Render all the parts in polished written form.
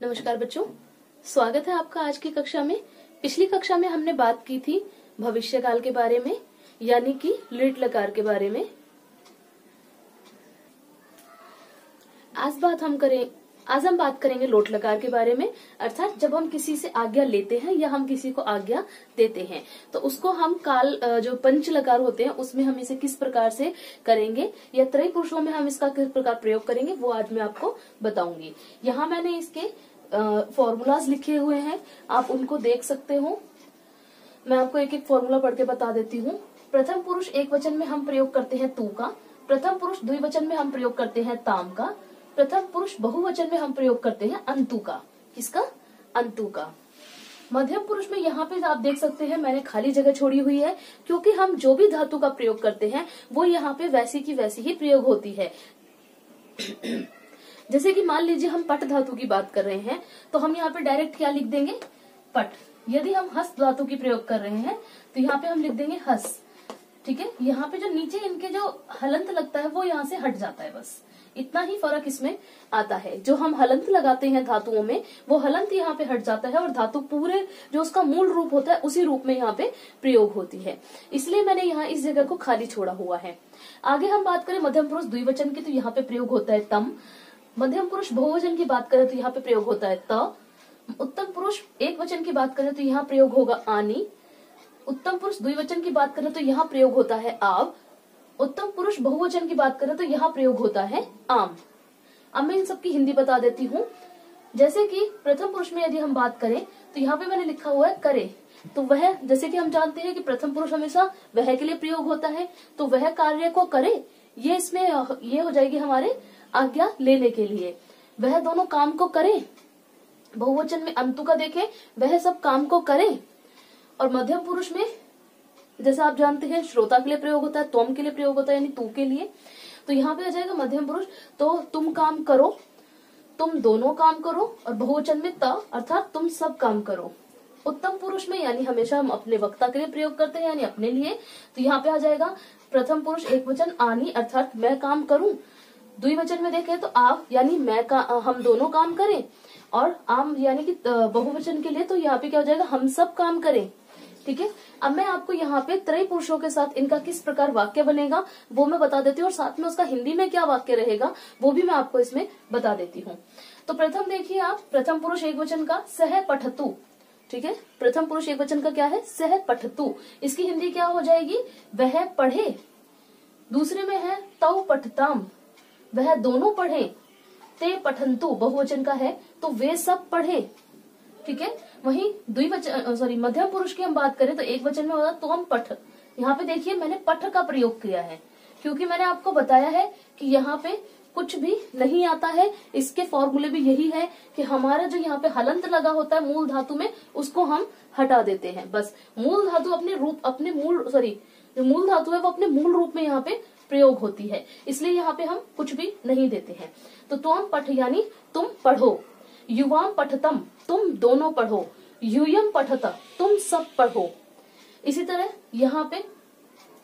नमस्कार बच्चों, स्वागत है आपका आज की कक्षा में। पिछली कक्षा में हमने बात की थी भविष्यकाल के बारे में, यानी कि लिट लकार के बारे में। आज हम बात करेंगे लोट लकार के बारे में, अर्थात जब हम किसी से आज्ञा लेते हैं या हम किसी को आज्ञा देते हैं तो उसको हम जो पंच लकार होते हैं उसमें हम इसे किस प्रकार से करेंगे या त्रय पुरुषों में हम इसका किस प्रकार प्रयोग करेंगे वो आज मैं आपको बताऊंगी। यहाँ मैंने इसके फॉर्मूलाज लिखे हुए हैं, आप उनको देख सकते हो। मैं आपको एक एक फॉर्मूला पढ़ के बता देती हूँ। प्रथम पुरुष एक वचन में हम प्रयोग करते हैं तू का, प्रथम पुरुष द्विवचन में हम प्रयोग करते हैं ताम का, प्रथम पुरुष बहुवचन में हम प्रयोग करते हैं अंतु का। किसका? अंतु का। मध्यम पुरुष में यहाँ पे आप देख सकते हैं मैंने खाली जगह छोड़ी हुई है, क्योंकि हम जो भी धातु का प्रयोग करते हैं वो यहाँ पे वैसी की वैसी ही प्रयोग होती है। जैसे कि मान लीजिए हम पट धातु की बात कर रहे हैं तो हम यहाँ पे डायरेक्ट क्या लिख देंगे? पट। यदि हम हस्त धातु की प्रयोग कर रहे हैं तो यहाँ पे हम लिख देंगे हस। ठीक है, यहाँ पे जो नीचे इनके जो हलंत लगता है वो यहाँ से हट जाता है, बस इतना ही फर्क इसमें आता है। जो हम हलंत लगाते हैं धातुओं में वो हलंत यहाँ पे हट जाता है और धातु पूरे जो उसका मूल रूप होता है उसी रूप में यहाँ पे प्रयोग होती है, इसलिए मैंने यहाँ इस जगह को खाली छोड़ा हुआ है। आगे हम बात करें मध्यम पुरुष द्विवचन की तो यहाँ पे प्रयोग होता है तम। मध्यम पुरुष बहुवचन की बात करें तो यहाँ पे प्रयोग होता है त। उत्तम पुरुष एक वचन की बात करें तो यहाँ प्रयोग होगा आनी। उत्तम पुरुष द्विवचन की बात करें तो यहाँ प्रयोग होता है आव। उत्तम पुरुष बहुवचन की बात करें तो यहाँ प्रयोग होता है आम। अब मैं इन सबकी हिंदी बता देती हूँ। जैसे कि प्रथम पुरुष में यदि हम बात करें तो यहाँ पे मैंने लिखा हुआ है करे, तो वह, जैसे कि हम जानते हैं कि प्रथम पुरुष हमेशा वह के लिए प्रयोग होता है, तो वह कार्य को करे, ये इसमें ये हो जाएगी हमारे आज्ञा लेने के लिए। वह दोनों काम को करे। बहुवचन में अंतु का देखें, वह सब काम को करे। और मध्यम पुरुष में जैसा आप जानते हैं श्रोता के लिए प्रयोग होता है, त्वम के लिए प्रयोग होता है यानी तू के लिए, तो यहाँ पे आ जाएगा मध्यम पुरुष, तो तुम काम करो, तुम दोनों काम करो। और बहुवचन में त अर्थात तुम सब काम करो। उत्तम पुरुष में यानी हमेशा हम अपने वक्ता के लिए प्रयोग करते हैं यानी अपने लिए, तो यहाँ पे आ जाएगा प्रथम पुरुष एक वचन आनी अर्थात मैं काम करूं। द्विवचन में देखें तो आव यानी हम दोनों काम करें। और आम यानी कि बहुवचन के लिए तो यहाँ पे क्या हो जाएगा? हम सब काम करें। ठीक है, अब मैं आपको यहाँ पे त्रय पुरुषों के साथ इनका किस प्रकार वाक्य बनेगा वो मैं बता देती हूँ, और साथ में उसका हिंदी में क्या वाक्य रहेगा वो भी मैं आपको इसमें बता देती हूँ। तो प्रथम देखिए आप, प्रथम पुरुष एक वचन का सह पठतु। ठीक है, प्रथम पुरुष एक वचन का क्या है? सह पठतु। इसकी हिंदी क्या हो जाएगी? वह पढ़े। दूसरे में है तौ पठताम, वह दोनों पढ़े। ते पठंतु बहुवचन का है तो वे सब पढ़े। ठीक है, वहीं मध्यम पुरुष की हम बात करें तो एक वचन में होगा तो हम पठ। यहाँ पे देखिए मैंने पठ का प्रयोग किया है क्योंकि मैंने आपको बताया है कि यहाँ पे कुछ भी नहीं आता है। इसके फॉर्मूले भी यही है कि हमारा जो यहाँ पे हलंत लगा होता है मूल धातु में उसको हम हटा देते हैं। बस मूल धातु जो मूल धातु है वो अपने मूल रूप में यहाँ पे प्रयोग होती है, इसलिए यहाँ पे हम कुछ भी नहीं देते हैं। तो त्वम पठ यानी तुम पढ़ो। युवाम पठतम तुम दोनों पढ़ो। यूयम पठत तुम सब पढ़ो। इसी तरह यहाँ पे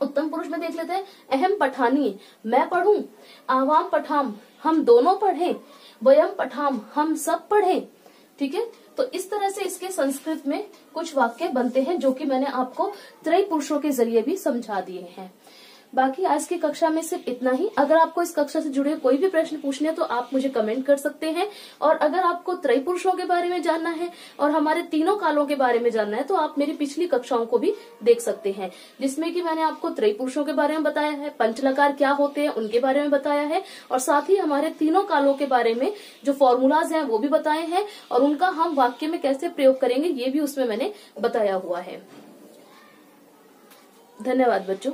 उत्तम पुरुष में देख लेते हैं अहम पठानी मैं पढ़ूं। आवाम पठाम हम दोनों पढ़े। वयम पठाम हम सब पढ़े। ठीक है, तो इस तरह से इसके संस्कृत में कुछ वाक्य बनते हैं जो कि मैंने आपको त्रय पुरुषों के जरिए भी समझा दिए हैं। बाकी आज की कक्षा में सिर्फ इतना ही। अगर आपको इस कक्षा से जुड़े कोई भी प्रश्न पूछने हैं तो आप मुझे कमेंट कर सकते हैं, और अगर आपको त्रय पुरुषों के बारे में जानना है और हमारे तीनों कालों के बारे में जानना है तो आप मेरी पिछली कक्षाओं को भी देख सकते हैं, जिसमें कि मैंने आपको त्रय पुरुषों के बारे में बताया है, पंचलकार क्या होते हैं उनके बारे में बताया है, और साथ ही हमारे तीनों कालों के बारे में जो फॉर्मूलाज हैं वो भी बताए हैं, और उनका हम वाक्य में कैसे प्रयोग करेंगे ये भी उसमें मैंने बताया हुआ है। धन्यवाद बच्चों।